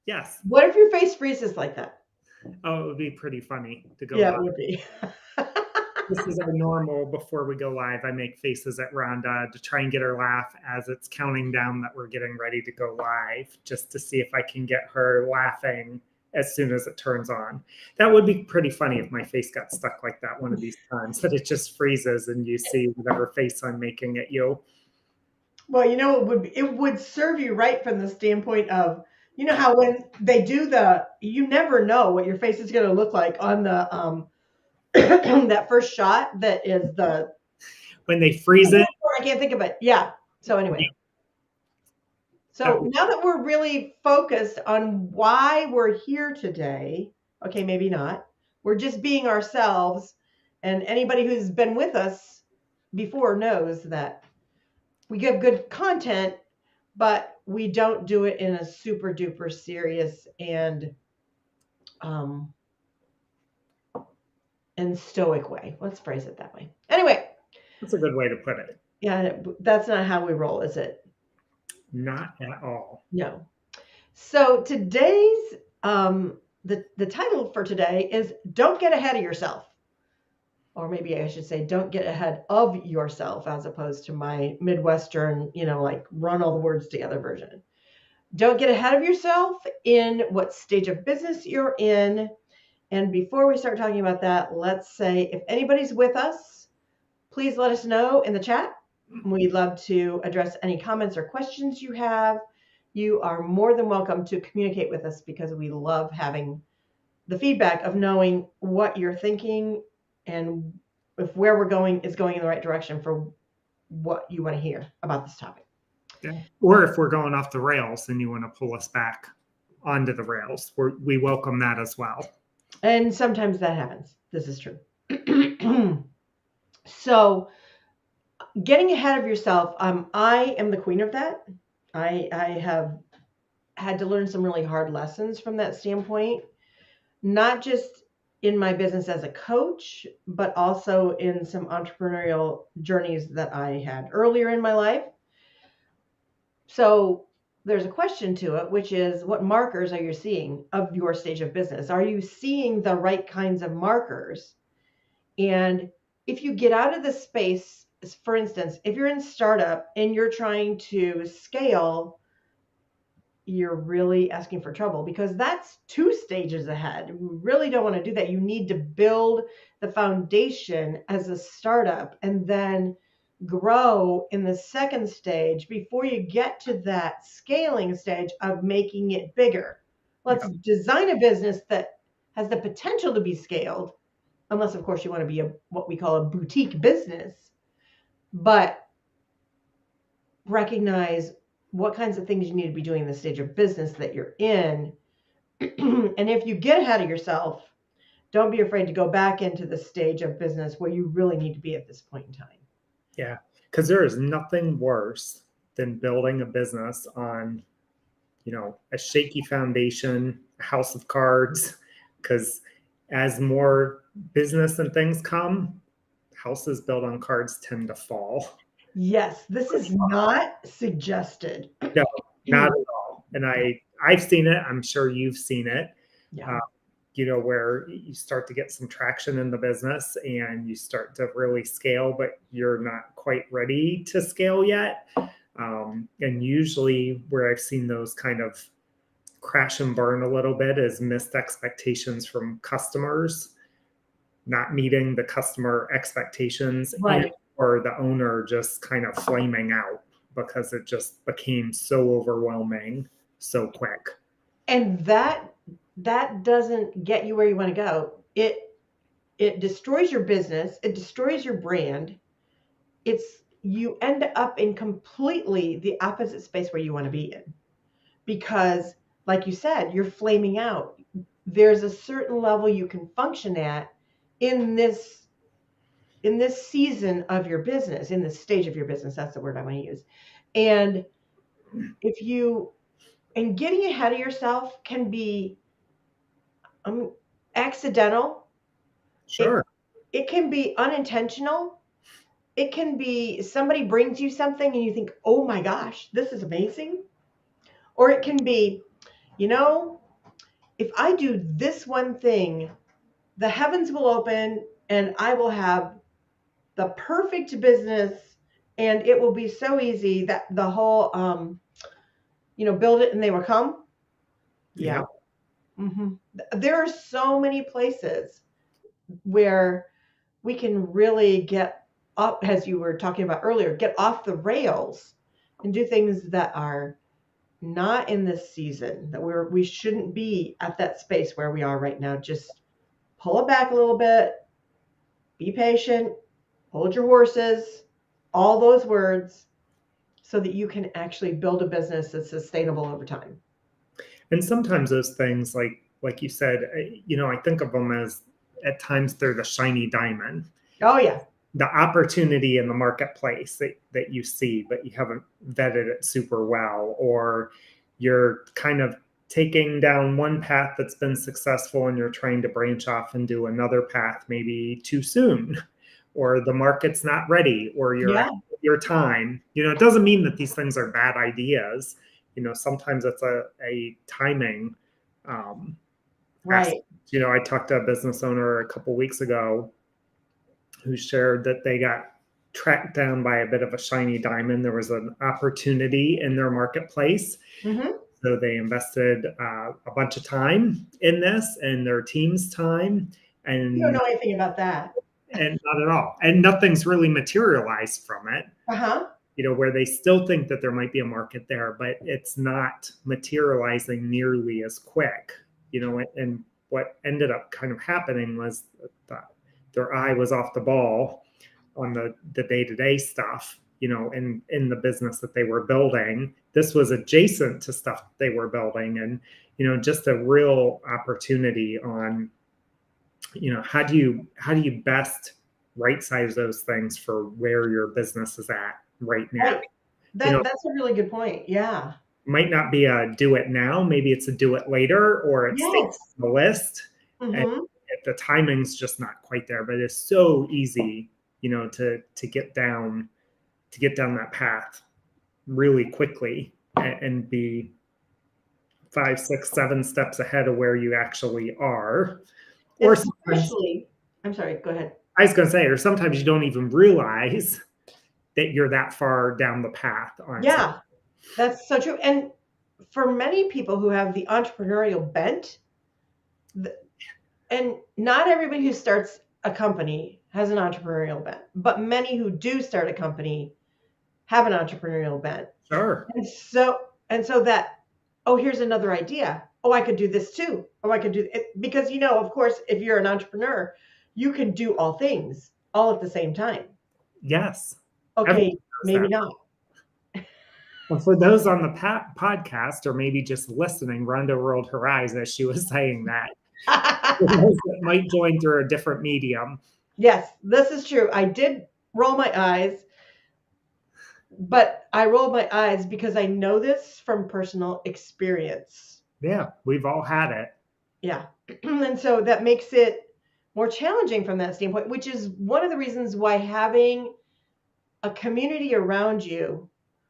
Yes. What if your face freezes like that? Oh, it would be pretty funny to go Yeah, live. it would be. This is our normal before we go live. I make faces at Rhonda to try and get her laugh as it's counting down that we're getting ready to go live, just to see if I can get her laughing as soon as it turns on. That would be pretty funny if my face got stuck like that one of these times, that it just freezes and you see whatever face I'm making at you. Well, it would serve you right from the standpoint of, how when they do you never know what your face is going to look like on the that first shot that is the When they freeze it, I can't think of it. Yeah. So anyway, that so now that we're really focused on why we're here today, okay, maybe not. We're just being ourselves, and anybody who's been with us before knows that we give good content, but we don't do it in a super duper serious um and stoic way. Let's phrase it that way. Anyway, that's a good way to put it. yeah, that's not how we roll, is it? Not at all. No. So today's the title for today is "Don't Get Ahead of Yourself," or maybe I should say, "Don't get ahead of yourself," as opposed to my Midwestern, like run all the words together version. Don't get ahead of yourself in what stage of business you're in. And before we start talking about that, let's say if anybody's with us, please let us know in the chat. We'd love to address any comments or questions you have. You are more than welcome to communicate with us because we love having the feedback of knowing what you're thinking and if where we're going is going in the right direction for what you want to hear about this topic. Yeah. Or if we're going off the rails and you want to pull us back onto the rails, we welcome that as well. And sometimes that happens. This is true. So getting ahead of yourself, I am the queen of that. I have had to learn some really hard lessons from that standpoint, not just in my business as a coach, but also in some entrepreneurial journeys that I had earlier in my life. So there's a question to it, which is what markers are you seeing of your stage of business? Are you seeing the right kinds of markers? And if you get out of the space, for instance, if you're in startup and you're trying to scale, you're really asking for trouble because that's 2 stages ahead. We really don't want to do that. You need to build the foundation as a startup and then grow in the second stage before you get to that scaling stage of making it bigger. Let's design a business that has the potential to be scaled, unless of course you want to be what we call a boutique business, but recognize what kinds of things you need to be doing in the stage of business that you're in. And if you get ahead of yourself, don't be afraid to go back into the stage of business where you really need to be at this point in time. Yeah, because there is nothing worse than building a business on, a shaky foundation, a house of cards, because as more business and things come, houses built on cards tend to fall. Yes, this is not suggested. No, not at all. And I've seen it. I'm sure you've seen it. Yeah. Where you start to get some traction in the business and you start to really scale, but you're not quite ready to scale yet. And usually where I've seen those kind of crash and burn a little bit is missed expectations from customers, not meeting the customer expectations, Right. or the owner just kind of flaming out because it just became so overwhelming so quick. And that doesn't get you where you want to go. It destroys your business, it destroys your brand. You end up in completely the opposite space where you want to be in. Because like you said, you're flaming out. There's a certain level you can function at in this season of your business, in this stage of your business. That's the word I want to use. And getting ahead of yourself can be accidental. Sure. It can be unintentional. It can be somebody brings you something and you think, oh my gosh, this is amazing. Or it can be, if I do this one thing, the heavens will open and I will have the perfect business and it will be so easy that the whole, build it and they will come. Yeah. Yeah. hmm There are so many places where we can really get up, as you were talking about earlier, get off the rails and do things that are not in this season, that we shouldn't be at that space where we are right now. Just pull it back a little bit, be patient, hold your horses, all those words, so that you can actually build a business that's sustainable over time. And sometimes those things, like you said, I think of them as at times they're the shiny diamond, Oh yeah. the opportunity in the marketplace that you see, but you haven't vetted it super well, or you're kind of taking down one path that's been successful and you're trying to branch off and do another path maybe too soon, or the market's not ready, or you're Yeah. at your time. It doesn't mean that these things are bad ideas. Sometimes it's a timing aspect. Right. I talked to a business owner a couple weeks ago who shared that they got tracked down by a bit of a shiny diamond. There was an opportunity in their marketplace. hmm So they invested a bunch of time in this and their team's time, You don't and know anything about that. not at all. And nothing's really materialized from it, Uh-huh. where they still think that there might be a market there, but it's not materializing nearly as quick, and what ended up kind of happening was that their eye was off the ball on the day-to-day stuff, in the business that they were building. This was adjacent to stuff they were building, and just a real opportunity on, how do you best right size those things for where your business is at right now. Right. you know That's a really good point. Yeah. might not be a do it now, maybe it's a do it later, or it stays Yes. on the list, and hmm if the timing's just not quite there. But it's so easy, to get down that path really quickly, and be 5, 6, 7 steps ahead of where you actually are. Or sometimes, Especially, I'm sorry, go ahead. I was going to say, or sometimes you don't even realize that you're that far down the path on something. Yeah, that's so true. And for many people who have the entrepreneurial bent, and not everybody who starts a company has an entrepreneurial bent, but many who do start a company have an entrepreneurial bent. Sure. And so that, oh, here's another idea. Oh, I could do this too. Oh, I could do it. Because, of course, if you're an entrepreneur, you can do all things all at the same time. Yes. Okay, maybe That. not. And for those on the podcast, or maybe just listening, Rhonda rolled her eyes as she was saying that. For those that might join through a different medium. Yes, this is true. I did roll my eyes, but I rolled my eyes because I know this from personal experience. Yeah, we've all had it. Yeah. And so that makes it more challenging from that standpoint, which is one of the reasons why having a community around you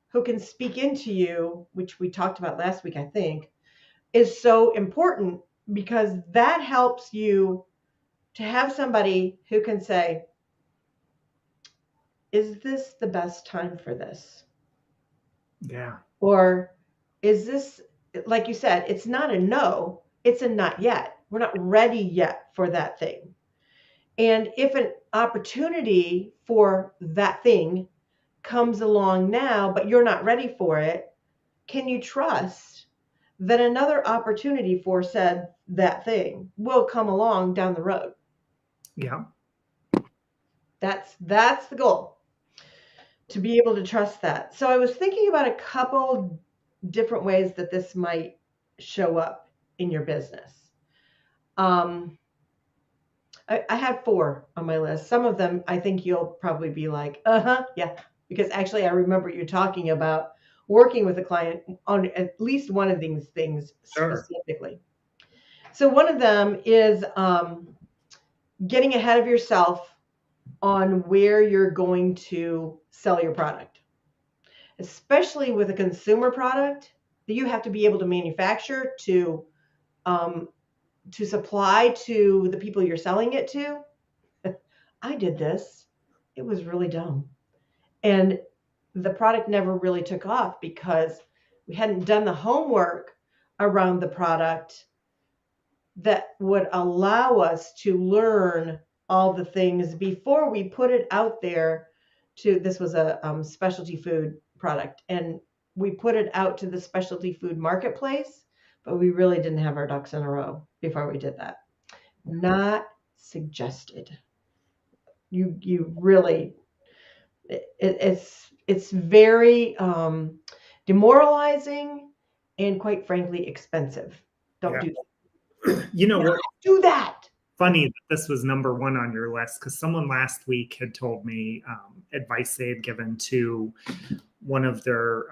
who can speak into you, which we talked about last week, I think, is so important, because that helps you to have somebody who can say, is this the best time for this? Yeah. Or is this, like you said, it's not a no, it's a not yet. We're not ready yet for that thing. And if an opportunity for that thing comes along now, but you're not ready for it, can you trust that another opportunity for that thing will come along down the road? Yeah. That's the goal, to be able to trust that. So I was thinking about a couple different ways that this might show up in your business. I had 4 on my list. Some of them I think you'll probably be like, yeah, because actually I remember you talking about working with a client on at least one of these things specifically. So one of them is getting ahead of yourself on where you're going to sell your product, especially with a consumer product that you have to be able to manufacture to to supply to the people you're selling it to. I did this. It was really dumb. And the product never really took off because we hadn't done the homework around the product that would allow us to learn all the things before we put it out there to this was a specialty food product, and we put it out to the specialty food marketplace, but we really didn't have our ducks in a row before we did that. Not suggested. You really it's very demoralizing and quite frankly expensive. Don't Yeah. do that. You know Don't what? do that. Funny that this was number one on your list because someone last week had told me advice they had given to one of their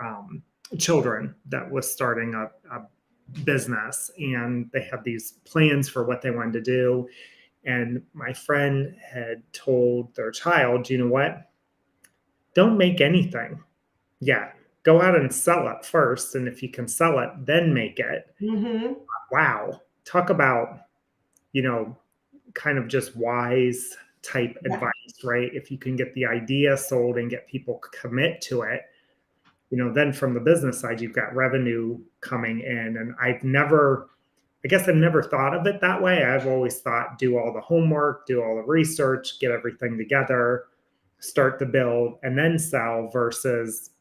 children that was starting a business, and they had these plans for what they wanted to do. And my friend had told their child, you know what? Don't make anything yet. Go out and sell it first. And if you can sell it, then make it. Mm-hmm. Wow. Talk about, you know, kind of just wise type Yeah. advice, right? If you can get the idea sold and get people commit to it, you know, then from the business side, you've got revenue coming in. And I guess I've never thought of it that way. I've always thought do all the homework, do all the research, get everything together, start the build, and then sell versus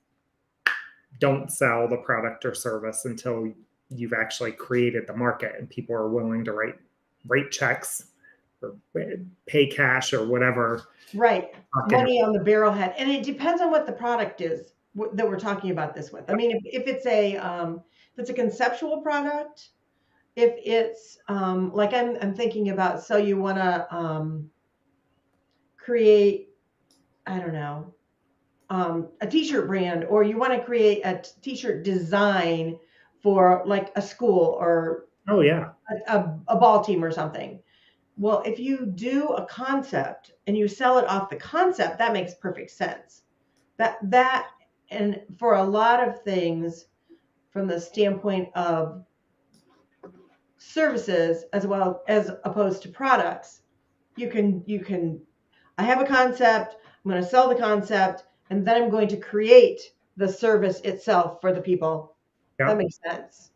don't sell the product or service until you've actually created the market and people are willing to write checks or pay cash or whatever. Right. Okay. Money on the barrelhead. And it depends on what the product is that we're talking about this with. I mean, if it's a conceptual product, if it's like I'm thinking about, so you want to create, I don't know, a t-shirt brand, or you want to create a t-shirt design for like a school or Oh yeah. a ball team or something. Well, if you do a concept and you sell it off the concept, that makes perfect sense. That and for a lot of things from the standpoint of services as well as opposed to products, you can I have a concept, I'm going to sell the concept, and then I'm going to create the service itself for the people. Yeah. That makes sense.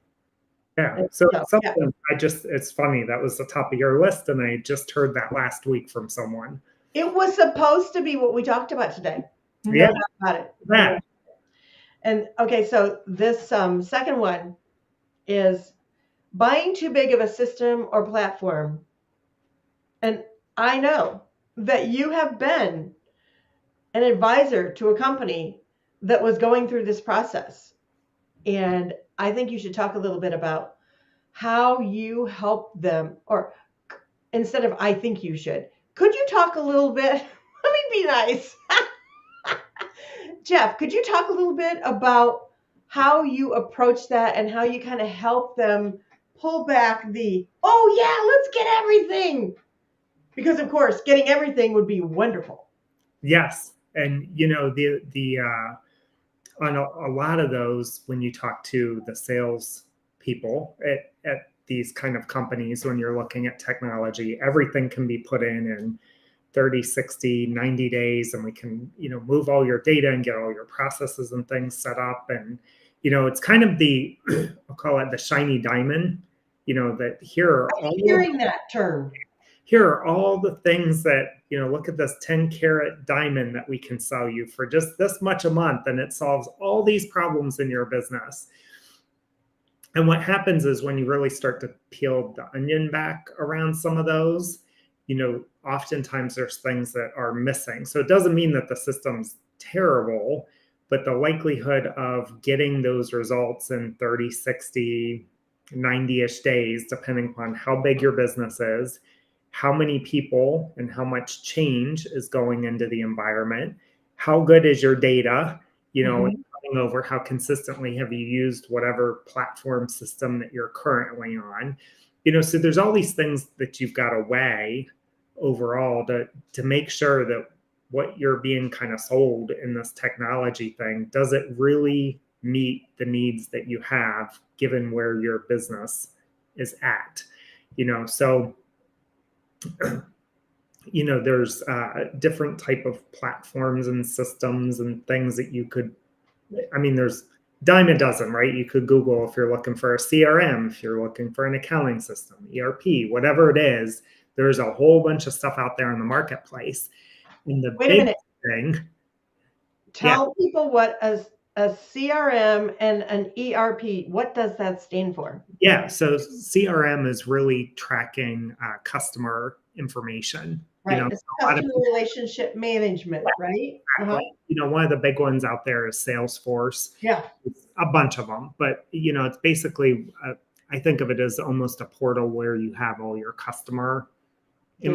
Yeah. So yeah. something it's funny. That was the top of your list. And I just heard that last week from someone. It was supposed to be what we talked about today. No Yeah. doubt about it. That. And okay, so this second one is buying too big of a system or platform. And I know that you have been an advisor to a company that was going through this process. And I think you should talk a little bit about how you help them, or instead of I think you should, could you talk a little bit? Let me be nice. Jeff, could you talk a little bit about how you approach that and how you kind of help them pull back oh yeah, let's get everything? Because of course, getting everything would be wonderful. Yes. And you know, on a lot of those, when you talk to the sales people at these kind of companies, when you're looking at technology, everything can be put in 30, 60, 90 days, and we can, you know, move all your data and get all your processes and things set up. And, you know, it's kind of I'll call it the shiny diamond, you know, that I'm hearing that term. Here are all the things that, you know, look at this 10-carat diamond that we can sell you for just this much a month, and it solves all these problems in your business. And what happens is when you really start to peel the onion back around some of those, you know, oftentimes there's things that are missing. So it doesn't mean that the system's terrible, but the likelihood of getting those results in 30, 60, 90-ish days, depending upon how big your business is, how many people and how much change is going into the environment, how good is your data, you know, and coming over how consistently have you used whatever platform system that you're currently on, you know, so there's all these things that you've got to weigh overall to make sure that what you're being kind of sold in this technology thing, does it really meet the needs that you have given where your business is at? So there's different type of platforms and systems and things that you could, there's dime a dozen, right? You could Google if you're looking for a CRM, if you're looking for an accounting system, ERP, whatever it is. There's a whole bunch of stuff out there in the marketplace. And the Wait a big minute. thing, yeah, Tell people what a CRM and an ERP, what does that stand for? yeah. So CRM is really tracking customer information. Right. It's A lot of customer people, relationship management, right? Uh-huh. exactly. One of the big ones out there is Salesforce. Yeah. It's a bunch of them, but it's basically, I think of it as almost a portal where you have all your customer Data.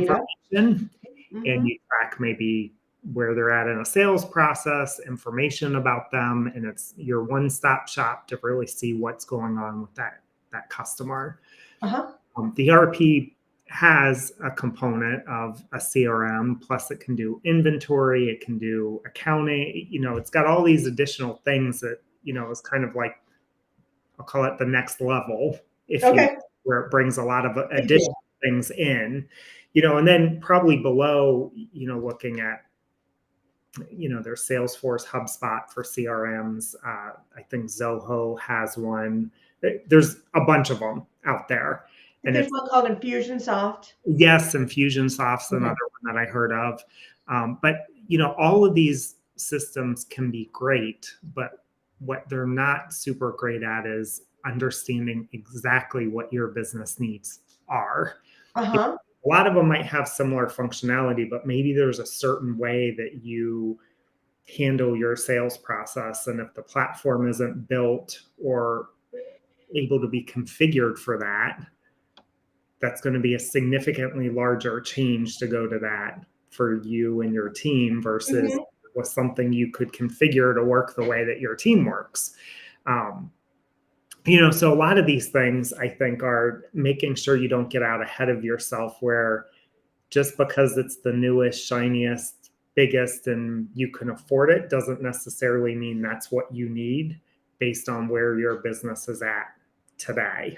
information, and Hmm. you track maybe where they're at in a sales process, information about them, and it's your one-stop shop to really see what's going on with that customer. Uh-huh. The ERP has a component of a CRM, plus it can do inventory, it can do accounting. It's got all these additional things that is kind of like, I'll call it the next level, if you, Okay. where it brings a lot of Big additional deal. things in, and then probably below, looking at, their Salesforce, HubSpot for CRMs. I think Zoho has one. There's a bunch of them out there, and There's it's, one called Infusionsoft. yes, Infusionsoft's Okay. another one that I heard of. But all of these systems can be great, but what they're not super great at is understanding exactly what your business needs are. Uh-huh. A lot of them might have similar functionality, but maybe there's a certain way that you handle your sales process. And if the platform isn't built or able to be configured for that, that's going to be a significantly larger change to go to that for you and your team versus Hmm. with something you could configure to work the way that your team works. Um, so a lot of these things I think are making sure you don't get out ahead of yourself, where just because it's the newest, shiniest, biggest, and you can afford it doesn't necessarily mean that's what you need based on where your business is at today.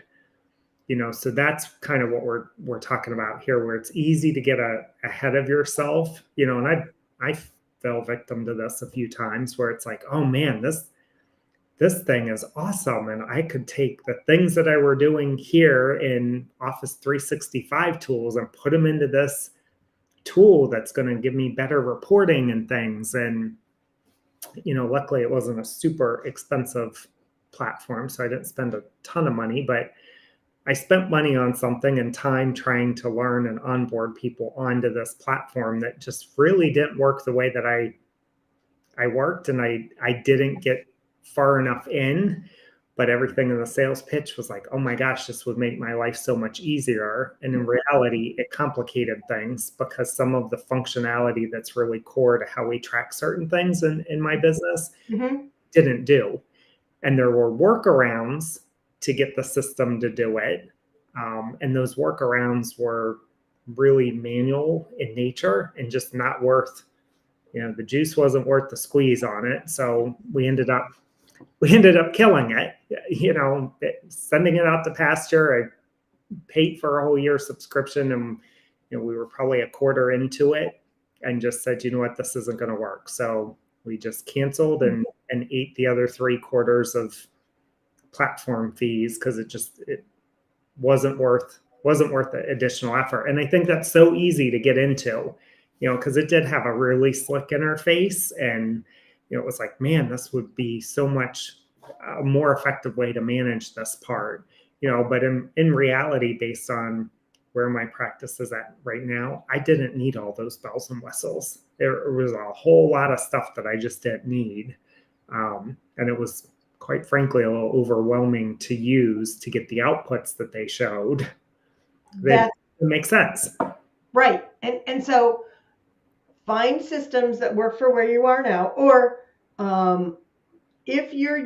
So that's kind of what we're talking about here, where it's easy to get ahead of yourself. And I fell victim to this a few times, where it's like, oh man, this thing is awesome, and I could take the things that I were doing here in Office 365 tools and put them into this tool that's going to give me better reporting and things. And luckily it wasn't a super expensive platform, so I didn't spend a ton of money, but I spent money on something and time trying to learn and onboard people onto this platform that just really didn't work the way that I worked, and I didn't get far enough in. But everything in the sales pitch was like, oh my gosh, this would make my life so much easier. And in reality, it complicated things, because some of the functionality that's really core to how we track certain things in my business Hmm. didn't do. And there were workarounds to get the system to do it. And those workarounds were really manual in nature and just not worth, the juice wasn't worth the squeeze on it. So we ended up killing it, sending it out to pasture. I paid for a whole year subscription, and we were probably a quarter into it and just said, you know what, this isn't going to work. So we just canceled and ate the other 3 quarters of platform fees, because it wasn't worth the additional effort. And I think that's so easy to get into, because it did have a really slick interface, and it was like, man, this would be so much a more effective way to manage this part. But in reality, based on where my practice is at right now, I didn't need all those bells and whistles. There was a whole lot of stuff that I just didn't need. And it was, quite frankly, a little overwhelming to use to get the outputs that they showed. That That's makes sense. right. And so find systems that work for where you are now, or if you're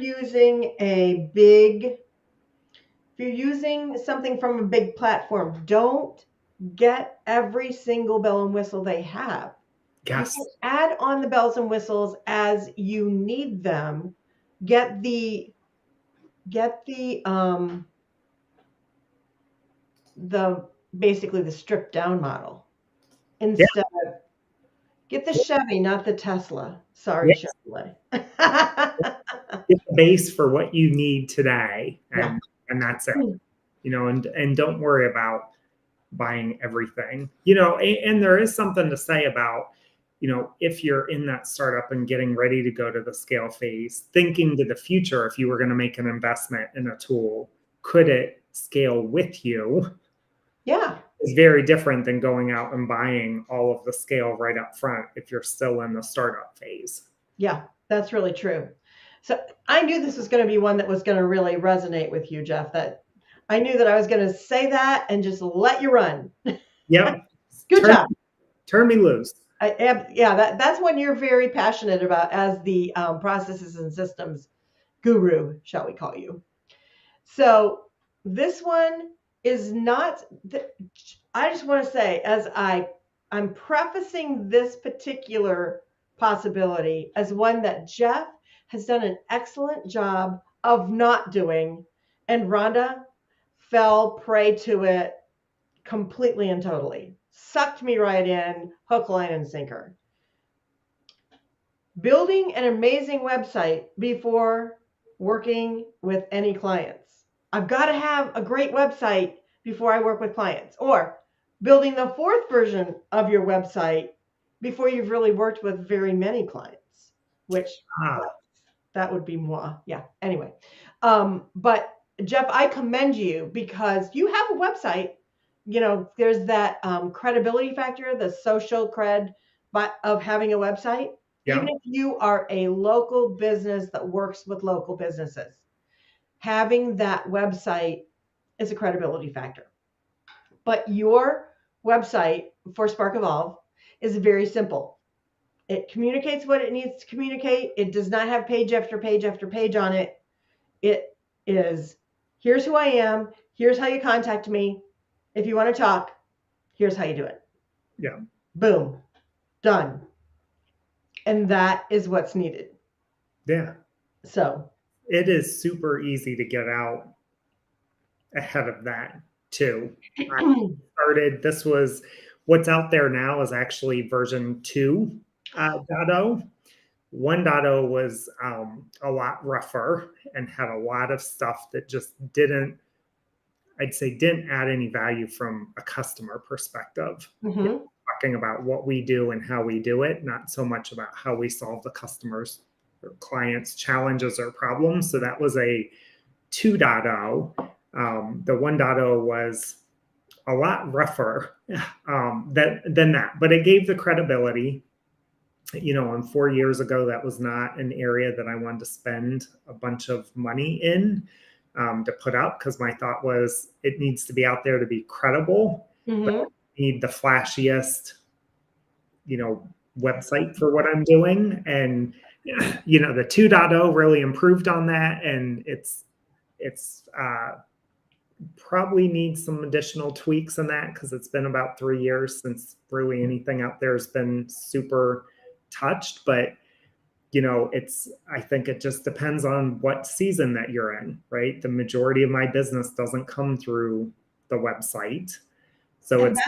using something from a big platform, don't get every single bell and whistle they have. You Yes. can add on the bells and whistles as you need them. Get the basically the stripped down model Yeah. instead of get the Chevy, not the Tesla. Sorry, Yeah. Chevrolet. Get the base for what you need today, Yeah. and that's it. And don't worry about buying everything. And there is something to say about, if you're in that startup and getting ready to go to the scale phase, thinking to the future, if you were going to make an investment in a tool, could it scale with you? Yeah. Is very different than going out and buying all of the scale right up front if you're still in the startup phase. Yeah, that's really true. So I knew this was going to be one that was going to really resonate with you, Jeff. That I knew that I was going to say that and just let you run. Yep. Good turn, job. turn me loose. Yeah, that's one you're very passionate about as the processes and systems guru, shall we call you. So this one is not, I just want to say, as I'm prefacing this particular possibility as one that Jeff has done an excellent job of not doing, and Rhonda fell prey to it completely and totally. Sucked me right in, hook, line, and sinker. Building an amazing website before working with any clients. I've got to have a great website before I work with clients. Or building the fourth version of your website before you've really worked with very many clients, which that would be moi. Yeah. Anyway. But Jeff, I commend you because you have a website. There's that credibility factor, the social cred of having a website. Yeah. Even if you are a local business that works with local businesses, having that website is a credibility factor. But your website for Spark Evolve is very simple. It communicates what it needs to communicate. It does not have page after page after page on it. It is, here's who I am. Here's how you contact me. If you want to talk, here's how you do it. Yeah. Boom. Done. And that is what's needed. Yeah. So it is super easy to get out ahead of that too. This was what's out there now is actually version 2.0. 1.0 was a lot rougher and had a lot of stuff that just didn't add any value from a customer perspective. Mm-hmm. Talking about what we do and how we do it, not so much about how we solve the customers or clients' challenges or problems. So that was a 2.0. The 1.0 was a lot rougher than that, but it gave the credibility. And 4 years ago, that was not an area that I wanted to spend a bunch of money in to put up, because my thought was it needs to be out there to be credible. Mm-hmm. But I need the flashiest, website for what I'm doing. And, the 2.0 really improved on that. And it's probably needs some additional tweaks in that, because it's been about 3 years since really anything out there has been super touched. But I think it just depends on what season that you're in, right? The majority of my business doesn't come through the website, so it's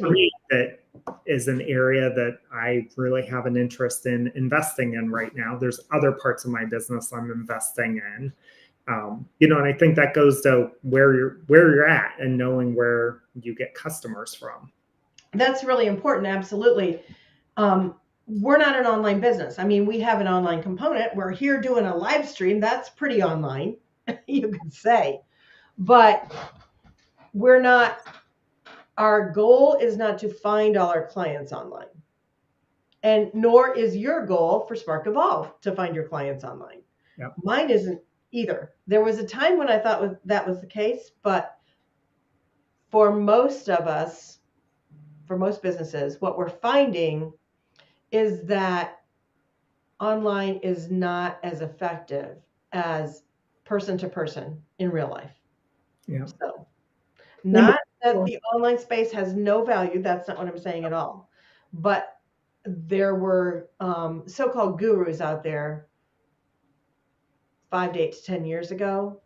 for me that is an area that I really have an interest in investing in right now. There's other parts of my business I'm investing in. And I think that goes to where you're at and knowing where you get customers from. That's really important. Absolutely. We're not an online business. I mean, we have an online component. We're here doing a live stream. That's pretty online, you could say. But we're not, our goal is not to find all our clients online. And nor is your goal for Spark Evolve to find your clients online. Yep. Mine isn't either. There was a time when I thought that was the case, but for most of us, for most businesses, what we're finding is that online is not as effective as person to person in real life. Yeah. So, not that the online space has no value. That's not what I'm saying at all. But there were so-called gurus out there 5 to 8 to 10 years ago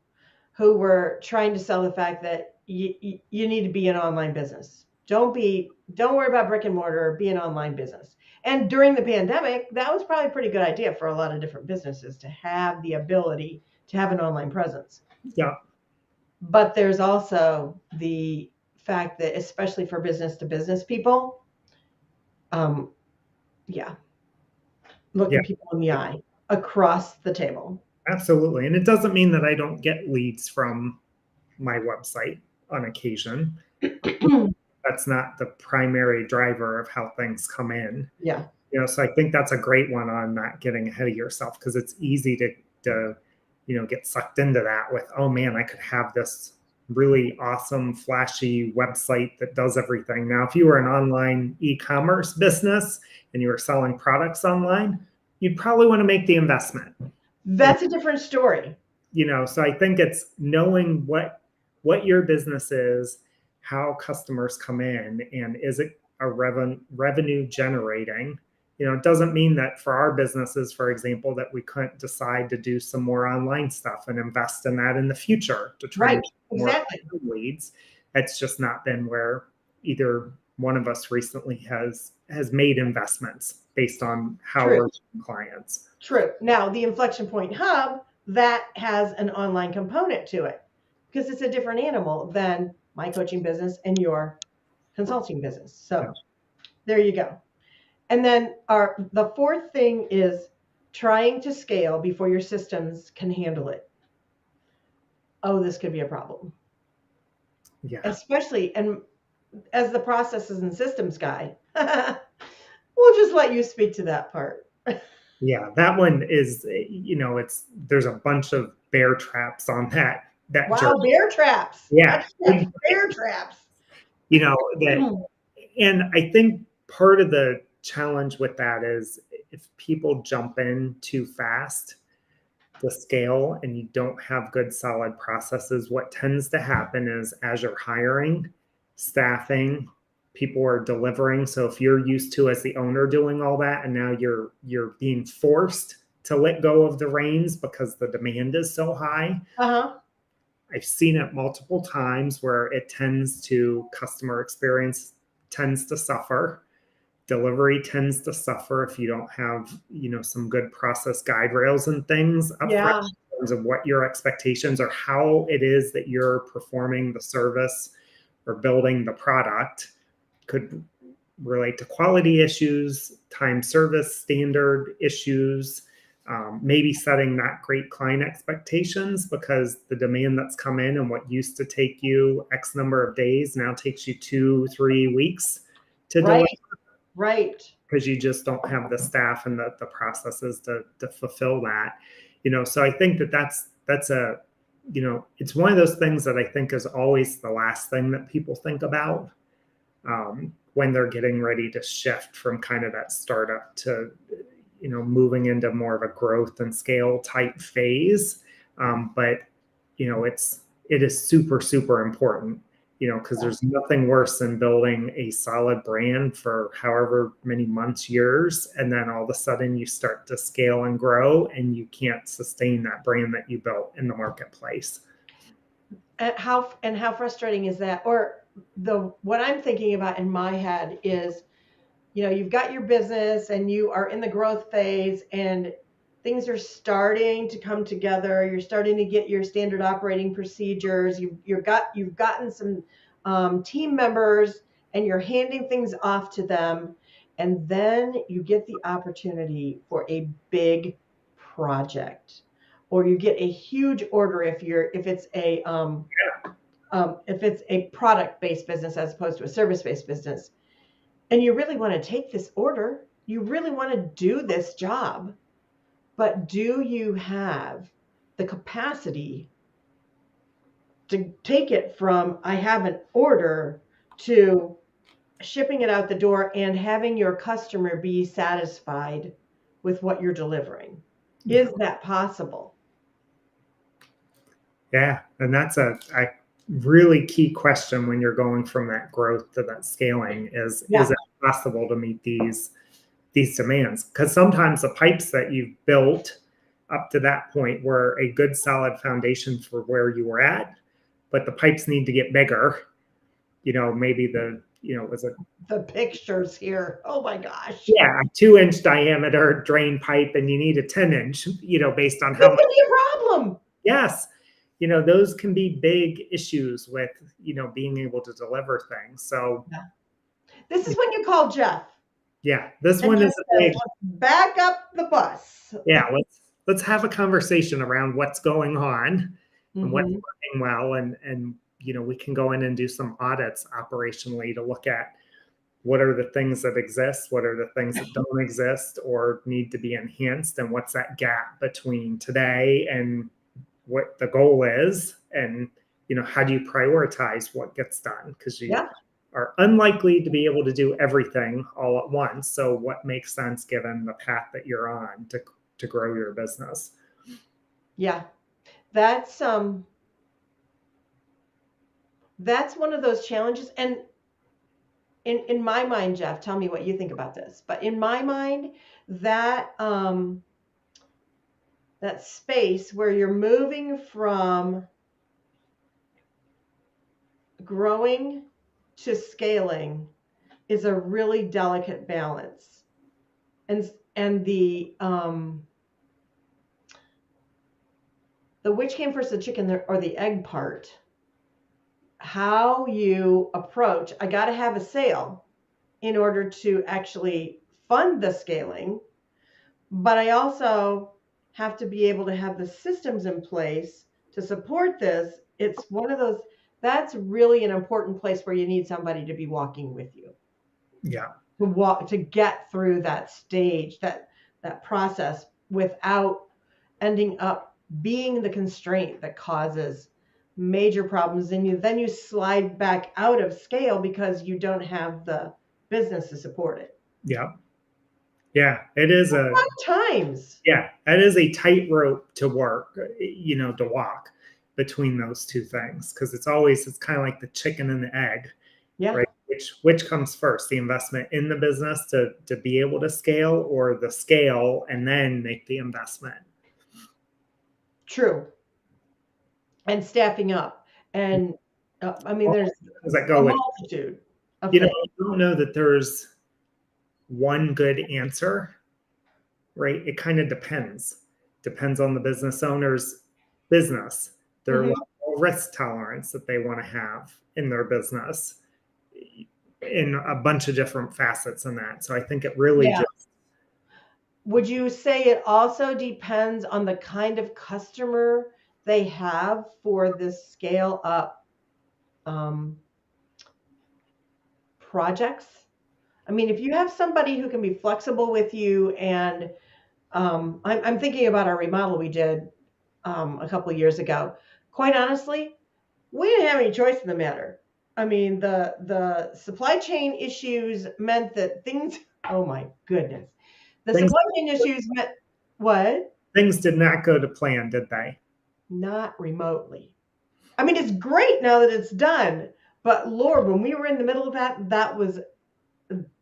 who were trying to sell the fact that you need to be an online business. Don't worry about brick and mortar, be an online business. And during the pandemic, that was probably a pretty good idea for a lot of different businesses to have the ability to have an online presence. Yeah. But there's also the fact that, especially for business to business people, looking people in the eye across the table. Absolutely. And it doesn't mean that I don't get leads from my website on occasion. That's not the primary driver of how things come in. Yeah. So I think that's a great one on not getting ahead of yourself, because it's easy to get sucked into that with, oh man, I could have this really awesome, flashy website that does everything. Now, if you were an online e-commerce business and you were selling products online, you'd probably want to make the investment. That's a different story. So I think it's knowing what your business is, how customers come in, and is it a revenue generating. It doesn't mean that for our businesses, for example, that we couldn't decide to do some more online stuff and invest in that in the future to try to get more leads. It's just not been where either one of us recently has made investments based on how we're doing clients. True. Now, the Inflection Point Hub, that has an online component to it, because it's a different animal than my coaching business and your consulting business. So there you go. And then the fourth thing is trying to scale before your systems can handle it. Oh, this could be a problem. Yeah. Especially, and as the processes and systems guy, we'll just let you speak to that part. Yeah, that one is, there's a bunch of bear traps on that. Wow, journey. Bear traps. Yeah. Bear traps. And I think part of the challenge with that is if people jump in too fast to scale and you don't have good solid processes, what tends to happen is as you're hiring, staffing, people are delivering. So if you're used to, as the owner, doing all that, and now you're being forced to let go of the reins because the demand is so high. I've seen it multiple times where customer experience tends to suffer. Delivery tends to suffer if you don't have, some good process guide rails and things up front in terms of what your expectations are, how it is that you're performing the service or building the product. Could relate to quality issues, time service standard issues, maybe setting not great client expectations because the demand that's come in and what used to take you X number of days now takes you 2-3 weeks to deliver. Right. Because you just don't have the staff and the processes to fulfill that. So I think that's it's one of those things that I think is always the last thing that people think about when they're getting ready to shift from kind of that startup to, moving into more of a growth and scale type phase. But it is super, super important. Because there's nothing worse than building a solid brand for however many months, years, and then all of a sudden you start to scale and grow and you can't sustain that brand that you built in the marketplace. And how frustrating is that? Or what I'm thinking about in my head is, you've got your business and you are in the growth phase and things are starting to come together. You're starting to get your standard operating procedures. You've gotten some team members and you're handing things off to them. And then you get the opportunity for a big project, or you get a huge order if it's a product-based business as opposed to a service-based business. And you really want to take this order. You really want to do this job. But do you have the capacity to take it from I have an order to shipping it out the door and having your customer be satisfied with what you're delivering? Is that possible? Yeah, and that's a really key question when you're going from that growth to that scaling is it possible to meet these demands? Because sometimes the pipes that you've built up to that point were a good solid foundation for where you were at, but the pipes need to get bigger. Maybe it was The pictures here. Oh my gosh. a 2-inch diameter drain pipe and you need a 10-inch, based on how That's much. gonna be a problem. Yes. Those can be big issues with, being able to deliver things. So Yeah. This is when you call Jeff. yeah, this And one Jeff is says, a big, "Let's back up the bus." yeah, let's have a conversation around what's going on and what's Mhm. working well. And we can go in and do some audits operationally to look at what are the things that exist, what are the things that don't exist or need to be enhanced, and what's that gap between today and what the goal is, and how do you prioritize what gets done, because you Yeah. are unlikely to be able to do everything all at once. So what makes sense given the path that you're on to grow your business? Yeah. That's that's one of those challenges. And in my mind, Jeff, tell me what you think about this. But in my mind, that that space where you're moving from growing to scaling is a really delicate balance. And the which came first, the chicken or the egg part, how you approach, I got to have a sale in order to actually fund the scaling, but I also have to be able to have the systems in place to support this. It's one of those, that's really an important place where you need somebody to be walking with you, Yeah. to get through that stage, that process, without ending up being the constraint that causes major problems. And then you slide back out of scale because you don't have the business to support it. Yeah. Yeah. It is Times. that is a tightrope to work, to walk between those two things, because it's kind of like the chicken and the egg, Yeah. right? Which comes first, the investment in the business to be able to scale, or the scale and then make the investment? True. And staffing up. And I mean, there's Does that a go with, multitude of I things. don't know that there's one good answer, right? It kind of depends on the business owner's business, their Mhm. level of risk tolerance that they want to have in their business, in a bunch of different facets in that. So I think it really Yeah. just, Would you say it also depends on the kind of customer they have for this scale up um, projects? I mean, if you have somebody who can be flexible with you, and I'm thinking about our remodel we did a couple of years ago. Quite honestly, we didn't have any choice in the matter. I mean, the supply chain issues meant that things. Oh my goodness, the things supply chain issues meant what? things did not go to plan, did they? Not remotely. I mean, it's great now that it's done, but Lord, when we were in the middle of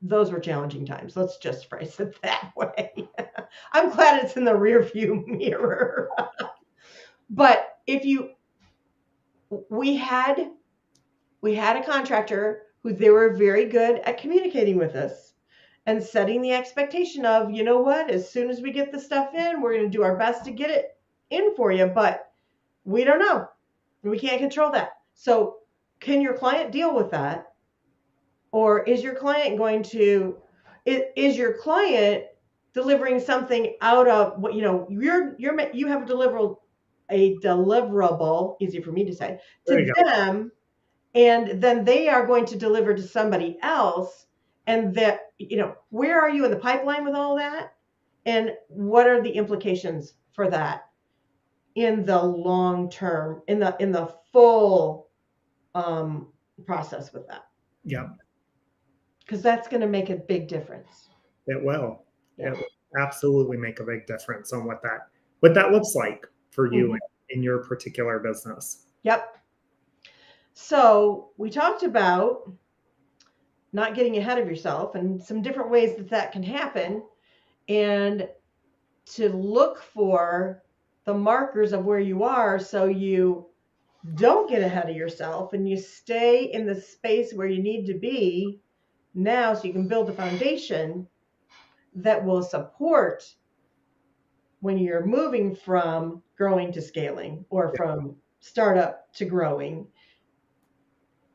those were challenging times. Let's just phrase it that way. I'm glad it's in the rear view mirror. But we had a contractor who, they were very good at communicating with us and setting the expectation of, you know what, as soon as we get the stuff in, we're going to do our best to get it in for you, but we don't know. We can't control that. So can your client deal with that? Or is your client is your client delivering something out of what, you have a deliverable, easy for me to say, There to you go. them, and then they are going to deliver to somebody else. And that, where are you in the pipeline with all that? And what are the implications for that in the long term, in the full process with that? Yeah, Because that's going to make a big difference. it will. Yeah. It will absolutely make a big difference on what that looks like for you in your particular business. Yep. So we talked about not getting ahead of yourself and some different ways that can happen, and to look for the markers of where you are so you don't get ahead of yourself and you stay in the space where you need to be now so you can build a foundation that will support when you're moving from growing to scaling or from startup to growing.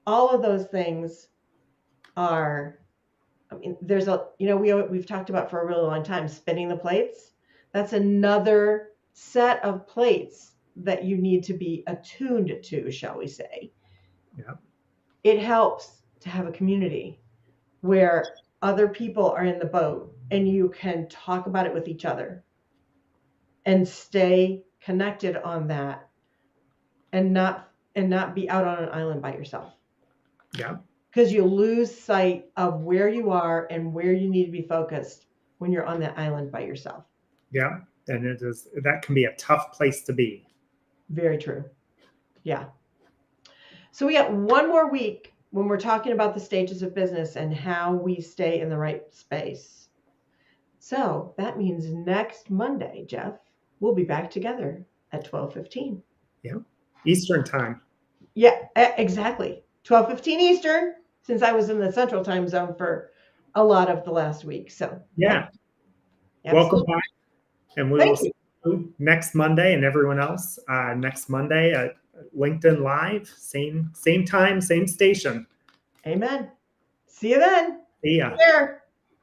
All of those things are, I mean, there's a, we've talked about for a really long time, spinning the plates. That's another set of plates that you need to be attuned to, shall we say. Yeah. It helps to have a community where other people are in the boat and you can talk about it with each other and stay connected on that and not be out on an island by yourself. Yeah. Because you lose sight of where you are and where you need to be focused when you're on that island by yourself. Yeah. And that can be a tough place to be. Very true. Yeah. So we got one more week when we're talking about the stages of business and how we stay in the right space. So that means next Monday, Jeff, we'll be back together at 12:15. Yeah. Eastern time. Yeah, exactly. 12:15 Eastern, since I was in the Central Time Zone for a lot of the last week. So yeah. Absolutely. Welcome back. And we will see you next Monday, and everyone else next Monday at LinkedIn Live. Same time, same station. Amen. See you then. See ya. Take care.